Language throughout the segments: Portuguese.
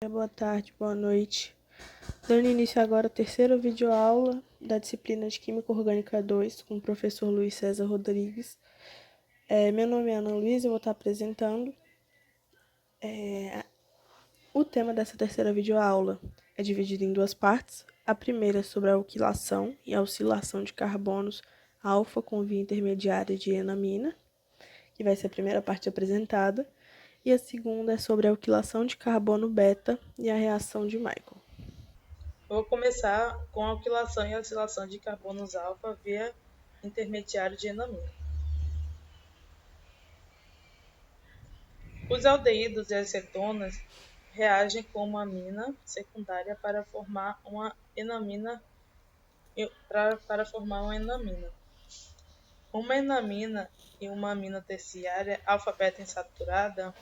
Boa tarde, boa noite. Dando início agora à terceira videoaula da disciplina de Química Orgânica 2 com o professor Luiz César Rodrigues. Meu nome é Ana Luísa, eu vou estar apresentando. O tema dessa terceira videoaula é dividido em duas partes. A primeira é sobre a alquilação e a oscilação de carbonos alfa com via intermediária de enamina, que vai ser a primeira parte apresentada. E a segunda é sobre a alquilação de carbono beta e a reação de Michael. Eu vou começar com a alquilação e oscilação de carbonos alfa via intermediário de enamina. Os aldeídos e as cetonas reagem com uma amina secundária para formar uma enamina. Uma enamina e uma amina terciária alfa-beta insaturada,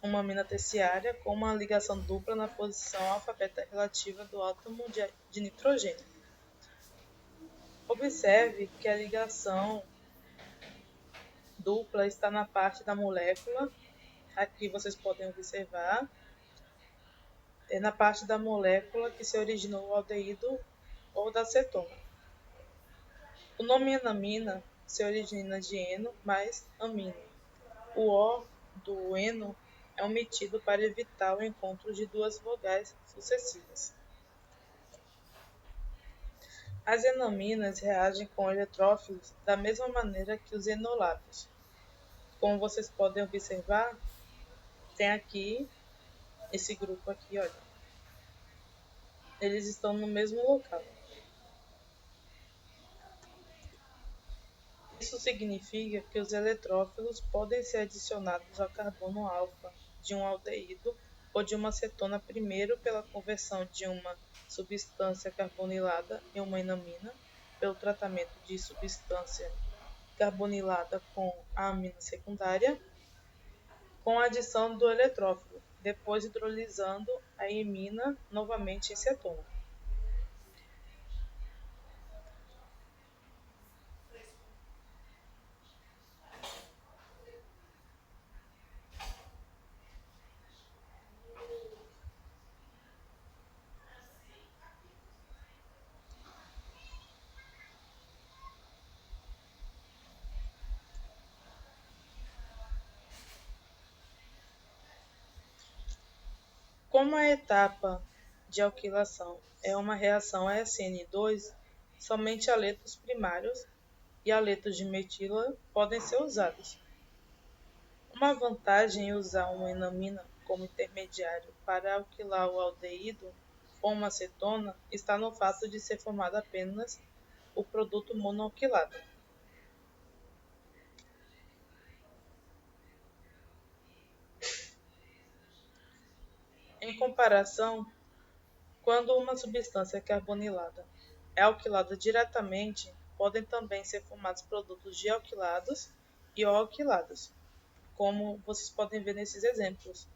uma amina terciária com uma ligação dupla na posição alfa-beta relativa do átomo de nitrogênio. Observe que a ligação dupla está na parte da molécula. Aqui vocês podem observar, na parte da molécula que se originou o aldeído ou da cetona. O nome enamina se origina de eno mais amino. O O do eno é omitido para evitar o encontro de duas vogais sucessivas. As enaminas reagem com eletrófilos da mesma maneira que os enolatos. Como vocês podem observar, tem aqui esse grupo aqui, olha. Eles estão no mesmo local. Isso significa que os eletrófilos podem ser adicionados ao carbono alfa de um aldeído ou de uma cetona primeiro pela conversão de uma substância carbonilada em uma enamina, pelo tratamento de substância carbonilada com a amina secundária, com a adição do eletrófilo, depois hidrolisando a imina novamente em cetona. Como a etapa de alquilação é uma reação SN2, somente haletos primários e haletos de metila podem ser usados. Uma vantagem em usar uma enamina como intermediário para alquilar o aldeído ou uma cetona está no fato de ser formado apenas o produto monoalquilado. Em comparação, quando uma substância carbonilada é alquilada diretamente, podem também ser formados produtos dialquilados e alquilados, como vocês podem ver nesses exemplos.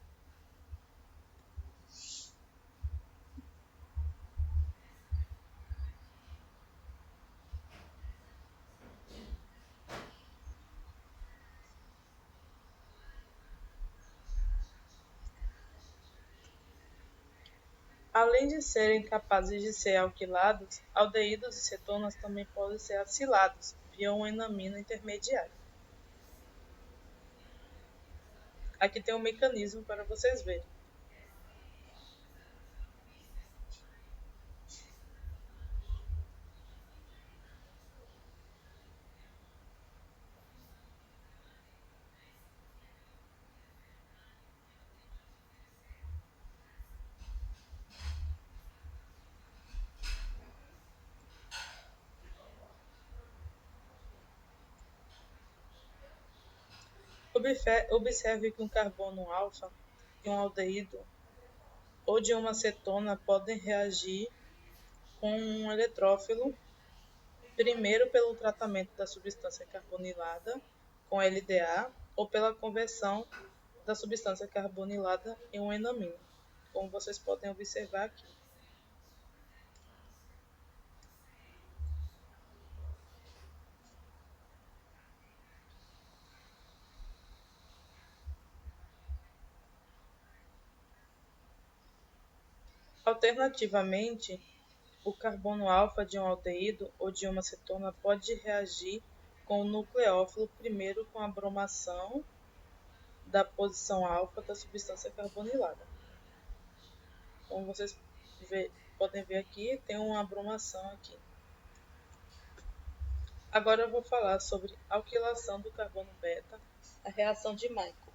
Além de serem capazes de ser alquilados, aldeídos e cetonas também podem ser acilados via uma enamina intermediária. Aqui tem um mecanismo para vocês verem. Observe que um carbono alfa e um aldeído ou de uma cetona podem reagir com um eletrófilo, primeiro pelo tratamento da substância carbonilada com LDA ou pela conversão da substância carbonilada em uma enamina, como vocês podem observar aqui. Alternativamente, o carbono alfa de um aldeído ou de uma cetona pode reagir com o nucleófilo primeiro com a bromação da posição alfa da substância carbonilada. Como vocês podem ver aqui, tem uma bromação aqui. Agora eu vou falar sobre a alquilação do carbono beta, a reação de Michael.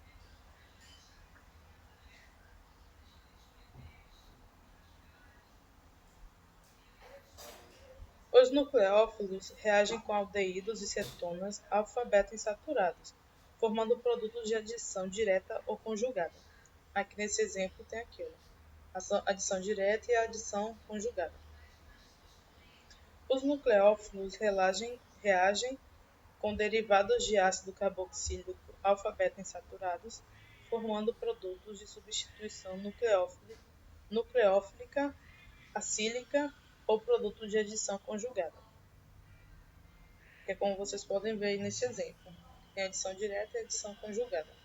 Os nucleófilos reagem com aldeídos e cetonas alfa-beta insaturados, formando produtos de adição direta ou conjugada. Aqui nesse exemplo tem aquilo, a adição direta e a adição conjugada. Os nucleófilos reagem com derivados de ácido carboxílico alfa-beta insaturados, formando produtos de substituição nucleófilica, acílica ou produto de adição conjugada. Que é como vocês podem ver aí nesse exemplo. Tem adição direta e adição conjugada.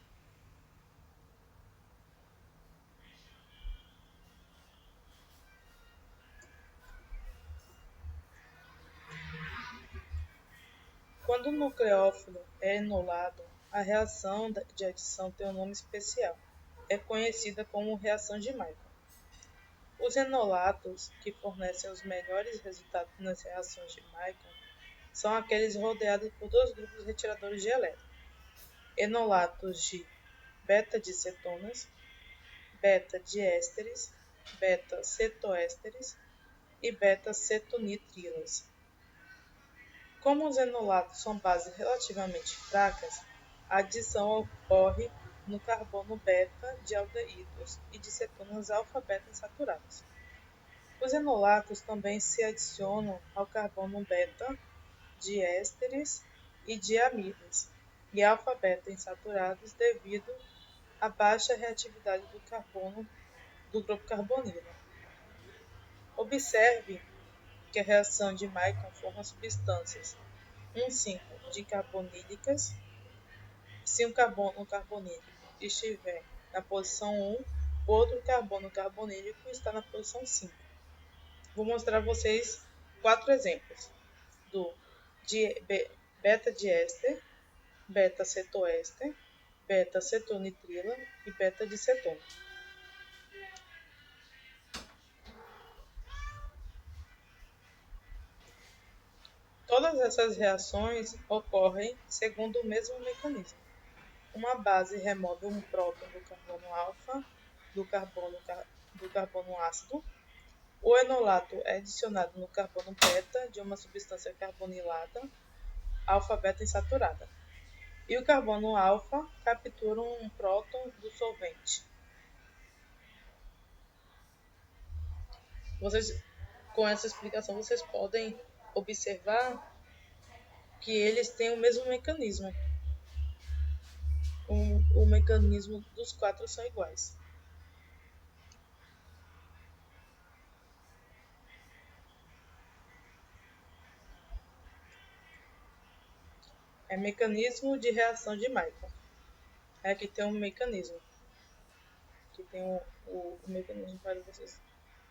Quando o nucleófilo é enolado, a reação de adição tem um nome especial. É conhecida como reação de Michael. Os enolatos que fornecem os melhores resultados nas reações de Michael são aqueles rodeados por dois grupos retiradores de elétrons. Enolatos de beta-dicetonas, beta-diésteres, beta-cetoésteres e beta-cetonitrilas. Como os enolatos são bases relativamente fracas, a adição ocorre no carbono beta de aldeídos e de cetonas alfa-beta insaturadas. Os enolatos também se adicionam ao carbono beta de ésteres e de amidas e alfa-beta insaturados devido à baixa reatividade do carbono do grupo carbonilo. Observe que a reação de Michael forma substâncias 1,5 carbonílicas. Se um carbono carbonílico estiver na posição 1, o outro carbono carbonílico está na posição 5. Vou mostrar a vocês 4 exemplos do beta-diéster, beta-cetoéster, beta-cetonitrila e beta-dicetona. Todas essas reações ocorrem segundo o mesmo mecanismo. Uma base remove um próton do carbono alfa do carbono ácido. O enolato é adicionado no carbono beta de uma substância carbonilada alfa-beta insaturada. E o carbono alfa captura um próton do solvente. Com essa explicação, vocês podem observar que eles têm o mesmo mecanismo. O mecanismo dos 4 são iguais. É mecanismo de reação de Michael. Aqui tem um mecanismo. Aqui tem o mecanismo para vocês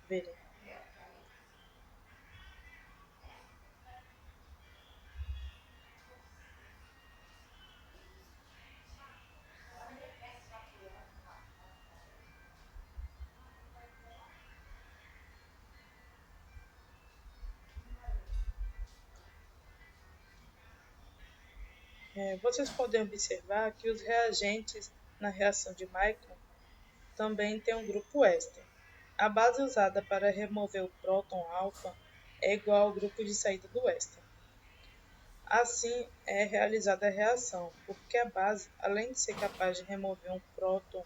verem. Vocês podem observar que os reagentes na reação de Michael também têm um grupo éster. A base usada para remover o próton alfa é igual ao grupo de saída do éster. Assim é realizada a reação, porque a base, além de ser capaz de remover um próton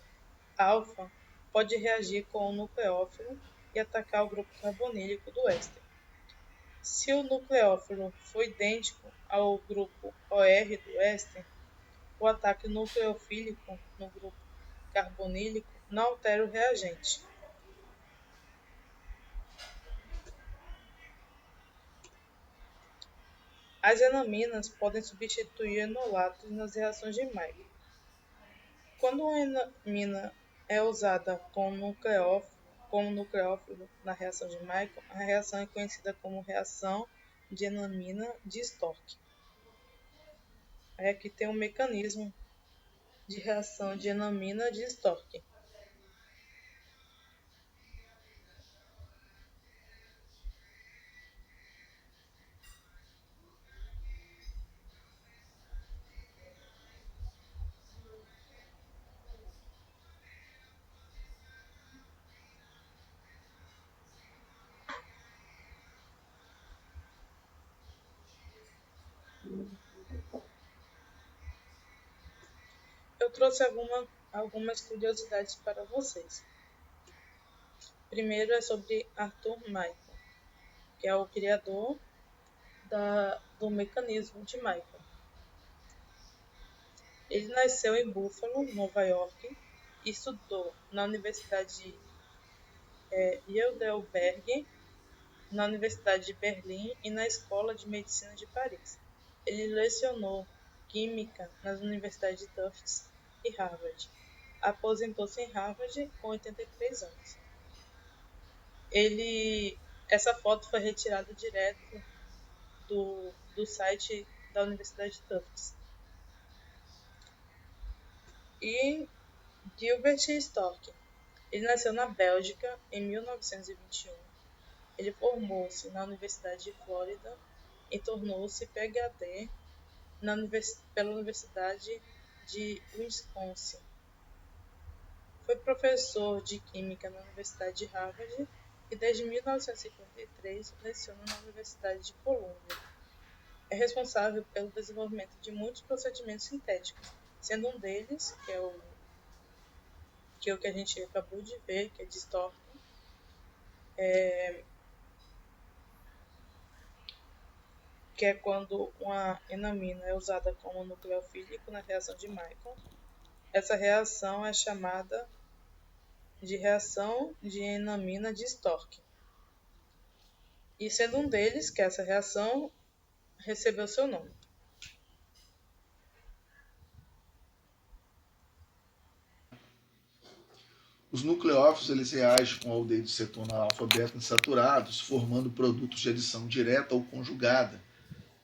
alfa, pode reagir com o nucleófilo e atacar o grupo carbonílico do éster. Se o nucleófilo for idêntico ao grupo OR do éster, o ataque nucleofílico no grupo carbonílico não altera o reagente. As enaminas podem substituir enolatos nas reações de Michael. Quando uma enamina é usada com como nucleófilo na reação de Michael, a reação é conhecida como reação de enamina de Stork. Aqui tem um mecanismo de reação de enamina de Stork. Eu trouxe algumas curiosidades para vocês. Primeiro é sobre Arthur Michael, que é o criador do mecanismo de Michael. Ele nasceu em Buffalo, Nova York, e estudou na Universidade de Heidelberg, na Universidade de Berlim e na Escola de Medicina de Paris. Ele lecionou Química nas universidades de Tufts e Harvard. Aposentou-se em Harvard com 83 anos. Essa foto foi retirada direto do site da Universidade de Tufts. E Gilbert Stork. Ele nasceu na Bélgica em 1921. Ele formou-se na Universidade de Flórida e tornou-se PhD pela Universidade de Wisconsin. Foi professor de Química na Universidade de Harvard e desde 1953 leciona na Universidade de Colômbia. É responsável pelo desenvolvimento de muitos procedimentos sintéticos, sendo um deles, que é o que a gente acabou de ver, que é de Stork, que é quando uma enamina é usada como nucleofílico na reação de Michael. Essa reação é chamada de reação de enamina de Stork. E sendo um deles, que essa reação recebeu seu nome. Os nucleófilos eles reagem com aldeído de cetona alfa-beta insaturados, formando produtos de adição direta ou conjugada,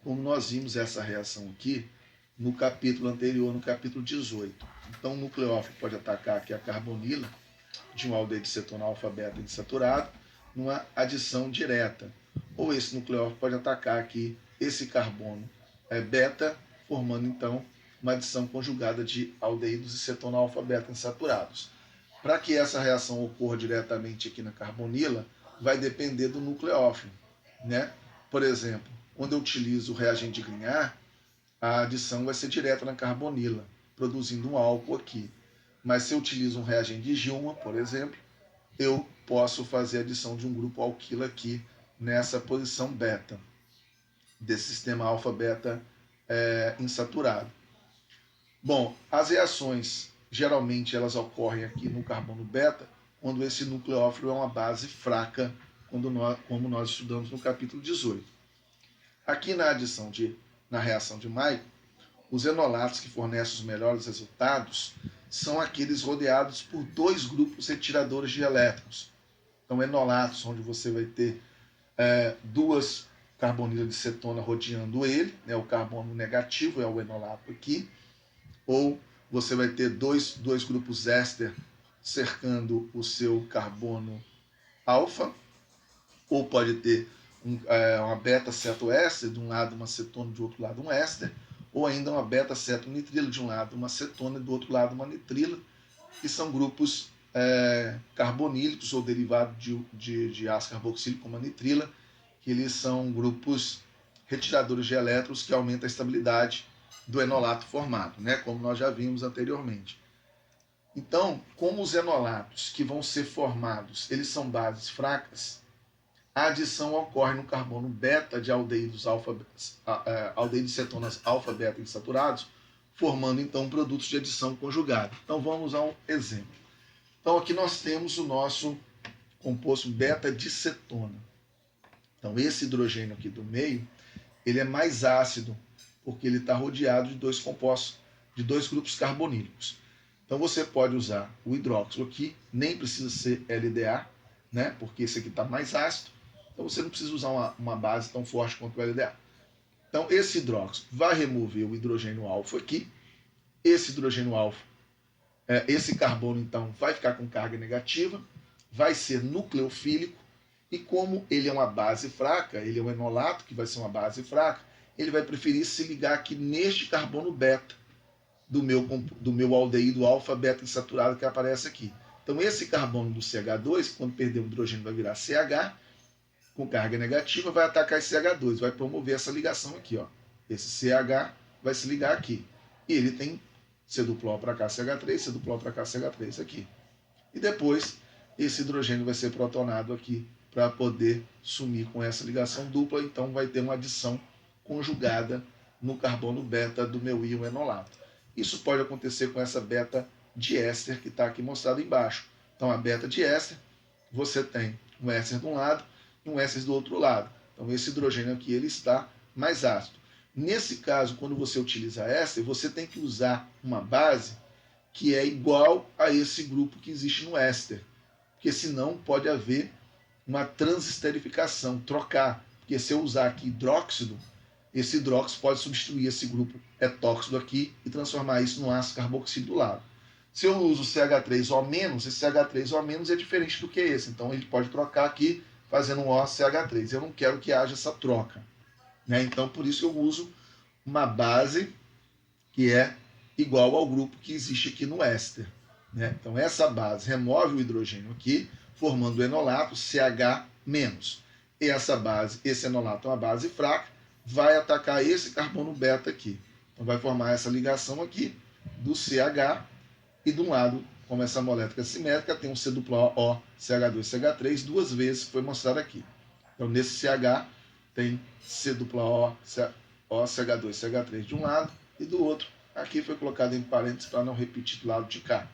como nós vimos essa reação aqui no capítulo anterior, no capítulo 18. Então, o nucleófilo pode atacar aqui a carbonila de um aldeído de cetona alfa-beta insaturado numa adição direta. Ou esse nucleófilo pode atacar aqui esse carbono beta, formando então uma adição conjugada de aldeídos de cetona alfa-beta insaturados. Para que essa reação ocorra diretamente aqui na carbonila, vai depender do nucleófilo, né? Por exemplo, quando eu utilizo o reagente de Grignard, a adição vai ser direta na carbonila, produzindo um álcool aqui. Mas se eu utilizo um reagente de Gilman, por exemplo, eu posso fazer a adição de um grupo alquilo aqui nessa posição beta, desse sistema alfa-beta insaturado. Bom, as reações geralmente elas ocorrem aqui no carbono beta, quando esse nucleófilo é uma base fraca, como nós estudamos no capítulo 18. Aqui na reação de Michael, os enolatos que fornecem os melhores resultados são aqueles rodeados por dois grupos retiradores de elétrons. Então, enolatos, onde você vai ter duas carbonilas de cetona rodeando ele, né, o carbono negativo é o enolato aqui, ou você vai ter dois grupos éster cercando o seu carbono alfa, ou pode ter uma beta-cetoéster, de um lado uma cetona, do outro lado um éster, ou ainda uma beta-cetonitrila, de um lado uma cetona e do outro lado uma nitrila, que são grupos carbonílicos ou derivados de ácido carboxílico, como a nitrila, que eles são grupos retiradores de elétrons que aumentam a estabilidade do enolato formado, né, como nós já vimos anteriormente. Então, como os enolatos que vão ser formados, eles são bases fracas, a adição ocorre no carbono beta de aldeídos de cetonas alfa-beta insaturados, formando então produtos de adição conjugada. Então vamos a um exemplo. Então aqui nós temos o nosso composto beta de cetona. Então esse hidrogênio aqui do meio, ele é mais ácido, porque ele está rodeado de dois compostos, de dois grupos carbonílicos. Então você pode usar o hidróxido aqui, nem precisa ser LDA, né? Porque esse aqui está mais ácido, então você não precisa usar uma base tão forte quanto o LDA. Então esse hidróxido vai remover o hidrogênio alfa aqui, esse hidrogênio alfa, esse carbono então vai ficar com carga negativa, vai ser nucleofílico, e como ele é uma base fraca, ele é um enolato que vai ser uma base fraca, ele vai preferir se ligar aqui neste carbono beta do meu aldeído alfa beta insaturado que aparece aqui. Então esse carbono do CH2, quando perder o hidrogênio vai virar CH, com carga negativa, vai atacar esse CH2, vai promover essa ligação aqui, ó. Esse CH vai se ligar aqui. E ele tem C duplo O para cá, CH3, C duplo O para cá, CH3 aqui. E depois, esse hidrogênio vai ser protonado aqui para poder sumir com essa ligação dupla, então vai ter uma adição conjugada no carbono beta do meu íon enolato. Isso pode acontecer com essa beta diéster que está aqui mostrado embaixo. Então, a beta diéster, você tem um éster de um lado e um éster do outro lado. Então, esse hidrogênio aqui ele está mais ácido. Nesse caso, quando você utiliza éster, você tem que usar uma base que é igual a esse grupo que existe no éster, porque senão pode haver uma transesterificação, trocar, porque se eu usar aqui hidróxido, esse hidróxido pode substituir esse grupo etóxido aqui e transformar isso num ácido carboxílico do lado. Se eu uso CH3O-, esse CH3O- é diferente do que esse, então ele pode trocar aqui fazendo um OCH3. Eu não quero que haja essa troca, né? Então por isso eu uso uma base que é igual ao grupo que existe aqui no éster, né? Então essa base remove o hidrogênio aqui, formando o enolato CH-. E essa base, esse enolato é uma base fraca, vai atacar esse carbono beta aqui. Então vai formar essa ligação aqui do CH, e de um lado, como essa molécula simétrica, tem um C duplo O, CH2, CH3, duas vezes, que foi mostrado aqui. Então nesse CH tem C duplo O, CH2, CH3 de um lado, e do outro, aqui foi colocado em parênteses para não repetir do lado de cá,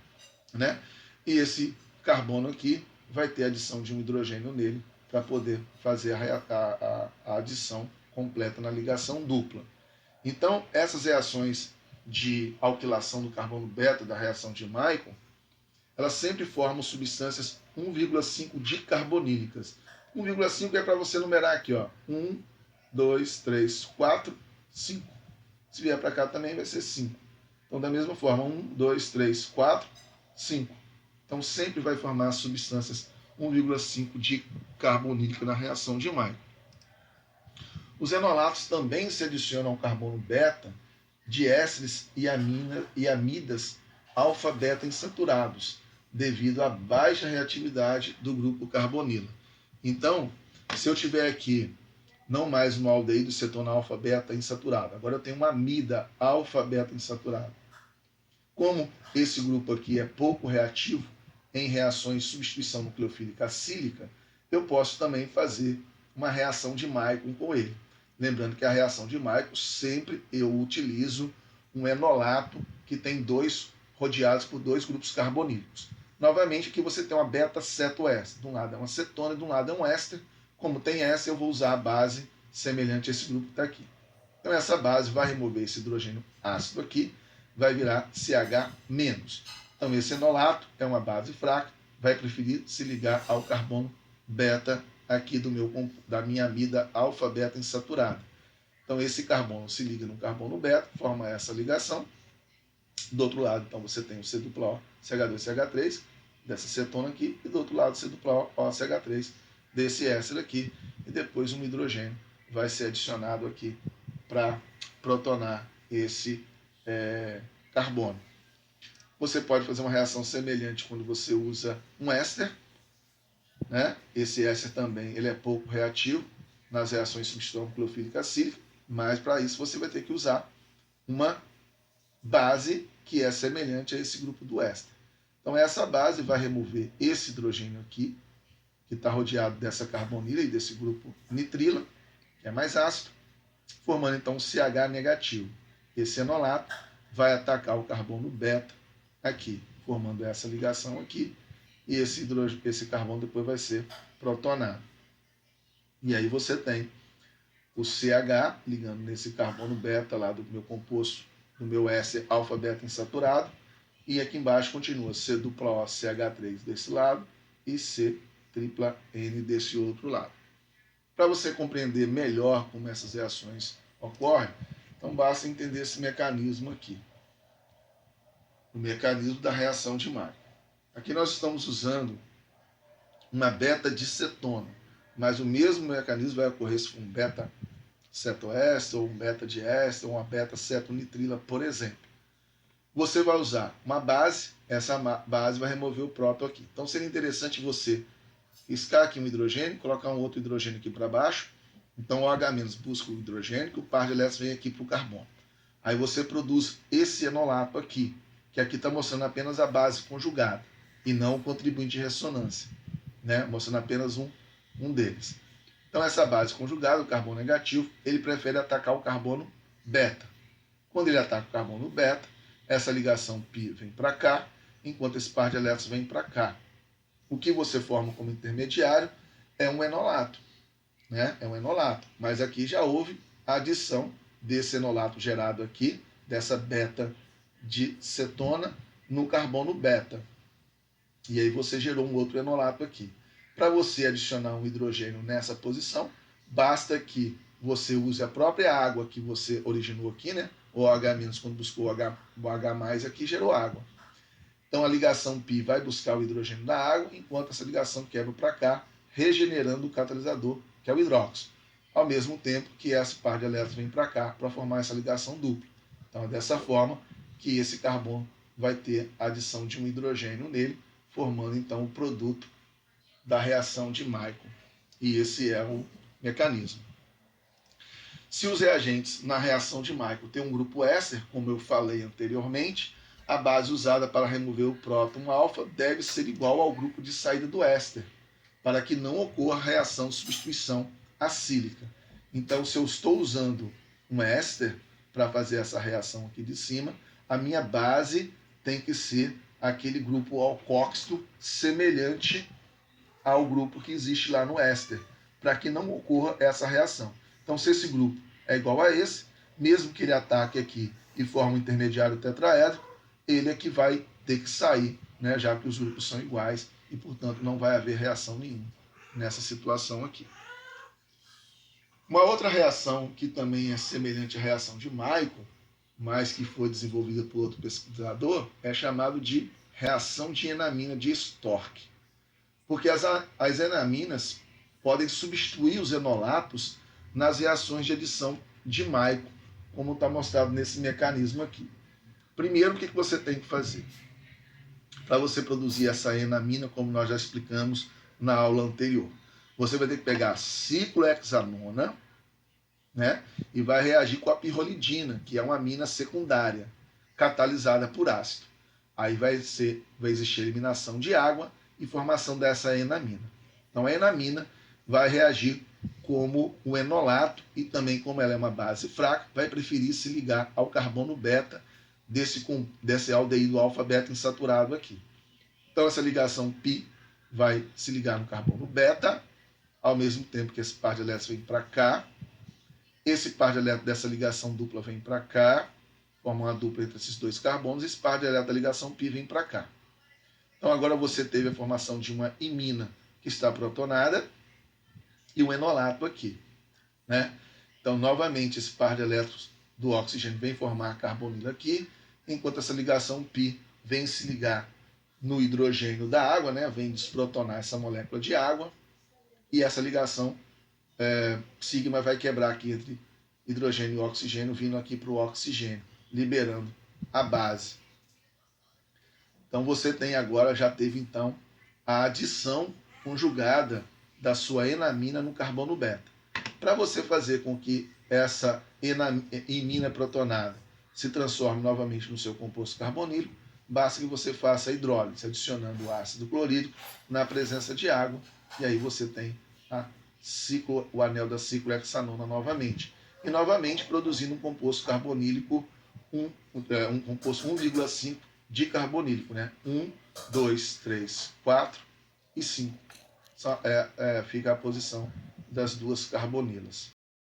né? E esse carbono aqui vai ter adição de um hidrogênio nele para poder fazer a adição completa na ligação dupla. Então, essas reações de alquilação do carbono beta da reação de Michael, elas sempre formam substâncias 1,5 dicarbonílicas. 1,5 é para você numerar aqui, ó. 1, 2, 3, 4, 5. Se vier para cá também vai ser 5. Então, da mesma forma, 1, 2, 3, 4, 5. Então, sempre vai formar substâncias 1,5 dicarbonílica na reação de Michael. Os enolatos também se adicionam ao carbono beta de ésteres e amidas alfa-beta insaturados, devido à baixa reatividade do grupo carbonila. Então, se eu tiver aqui não mais um aldeído cetona alfa-beta insaturado, agora eu tenho uma amida alfa-beta insaturada. Como esse grupo aqui é pouco reativo em reações de substituição nucleofílica acílica, eu posso também fazer uma reação de Michael com ele. Lembrando que a reação de Michael sempre eu utilizo um enolato que tem rodeados por dois grupos carbonílicos. Novamente aqui você tem uma beta-cetoéster. De um lado é uma cetona e de um lado é um éster. Como tem éster, eu vou usar a base semelhante a esse grupo que está aqui. Então essa base vai remover esse hidrogênio ácido aqui, vai virar CH-. Então esse enolato é uma base fraca, vai preferir se ligar ao carbono beta aqui da minha amida alfa-beta insaturada. Então esse carbono se liga no carbono beta, forma essa ligação. Do outro lado, então você tem o C duplo O, CH2, CH3, dessa cetona aqui, e do outro lado C duplo O, CH3, desse éster aqui, e depois um hidrogênio vai ser adicionado aqui para protonar esse carbono. Você pode fazer uma reação semelhante quando você usa um éster, né? Esse éster também ele é pouco reativo nas reações de substituição nucleofílica acílica, mas para isso você vai ter que usar uma base que é semelhante a esse grupo do éster. Então essa base vai remover esse hidrogênio aqui, que está rodeado dessa carbonila e desse grupo nitrila, que é mais ácido, formando então um CH negativo. Esse enolato vai atacar o carbono beta aqui, formando essa ligação aqui, e esse carbono depois vai ser protonado. E aí você tem o CH ligando nesse carbono beta lá do meu composto, do meu éster alfa-beta insaturado, e aqui embaixo continua C duplo O, CH3 desse lado e C tripla N desse outro lado. Para você compreender melhor como essas reações ocorrem, então basta entender esse mecanismo aqui. O mecanismo da reação de Markov. Aqui nós estamos usando uma beta-dicetona, mas o mesmo mecanismo vai ocorrer se for um beta-cetoéster, ou um beta-diéster, ou uma beta-cetonitrila, por exemplo. Você vai usar uma base, essa base vai remover o próton aqui. Então seria interessante você riscar aqui um hidrogênio, colocar um outro hidrogênio aqui para baixo. Então o OH- busca o hidrogênio, que o par de elétrons vem aqui para o carbono. Aí você produz esse enolato aqui, que aqui está mostrando apenas a base conjugada, e não o contribuinte de ressonância, né? Mostrando apenas um deles. Então essa base conjugada, o carbono negativo, ele prefere atacar o carbono beta. Quando ele ataca o carbono beta, essa ligação π vem para cá, enquanto esse par de elétrons vem para cá. O que você forma como intermediário é um enolato, né? É um enolato, mas aqui já houve a adição desse enolato gerado aqui, dessa beta de cetona no carbono beta. E aí você gerou um outro enolato aqui. Para você adicionar um hidrogênio nessa posição, basta que você use a própria água que você originou aqui, né? O OH- quando buscou o H+, aqui gerou água. Então a ligação π vai buscar o hidrogênio da água, enquanto essa ligação quebra para cá, regenerando o catalisador, que é o hidróxido. Ao mesmo tempo que essa par de elétrons vem para cá para formar essa ligação dupla. Então é dessa forma que esse carbono vai ter a adição de um hidrogênio nele, formando então o produto da reação de Markov. E esse é o mecanismo. Se os reagentes na reação de Markov têm um grupo éster, como eu falei anteriormente, a base usada para remover o próton alfa deve ser igual ao grupo de saída do éster, para que não ocorra reação de substituição acílica. Então, se eu estou usando um éster para fazer essa reação aqui de cima, a minha base tem que ser aquele grupo alcóxido semelhante ao grupo que existe lá no éster, para que não ocorra essa reação. Então, se esse grupo é igual a esse, mesmo que ele ataque aqui e forme um intermediário tetraédrico, ele é que vai ter que sair, né, já que os grupos são iguais e, portanto, não vai haver reação nenhuma nessa situação aqui. Uma outra reação que também é semelhante à reação de Markov, mas que foi desenvolvida por outro pesquisador, é chamado de reação de enamina de Stork. Porque as enaminas podem substituir os enolatos nas reações de adição de Markov, como está mostrado nesse mecanismo aqui. Primeiro, o que você tem que fazer? Para você produzir essa enamina, como nós já explicamos na aula anterior, você vai ter que pegar a ciclohexanona, né, e vai reagir com a pirrolidina, que é uma amina secundária, catalisada por ácido. Aí vai existir eliminação de água e formação dessa enamina. Então a enamina vai reagir como o enolato e também, como ela é uma base fraca, vai preferir se ligar ao carbono beta desse aldeído alfa-beta insaturado aqui. Então essa ligação π vai se ligar no carbono beta, ao mesmo tempo que esse par de elétrons vem para cá. Esse par de elétrons dessa ligação dupla vem para cá, forma uma dupla entre esses dois carbonos, esse par de elétrons da ligação π vem para cá. Então agora você teve a formação de uma imina que está protonada e um enolato aqui, né? Então novamente esse par de elétrons do oxigênio vem formar carbonilo aqui, enquanto essa ligação π vem se ligar no hidrogênio da água, né? Vem desprotonar essa molécula de água, e essa ligação sigma vai quebrar aqui entre hidrogênio e oxigênio, vindo aqui para o oxigênio, liberando a base. Então você tem agora, já teve então a adição conjugada da sua enamina no carbono beta. Para você fazer com que essa imina protonada se transforme novamente no seu composto carbonílico, basta que você faça a hidrólise, adicionando o ácido clorídrico na presença de água, e aí você tem o anel da ciclohexanona novamente. E novamente produzindo um composto carbonílico, um composto 1,5 dicarbonílico, né? 1, 2, 3, 4 e 5. Fica a posição das duas carbonilas.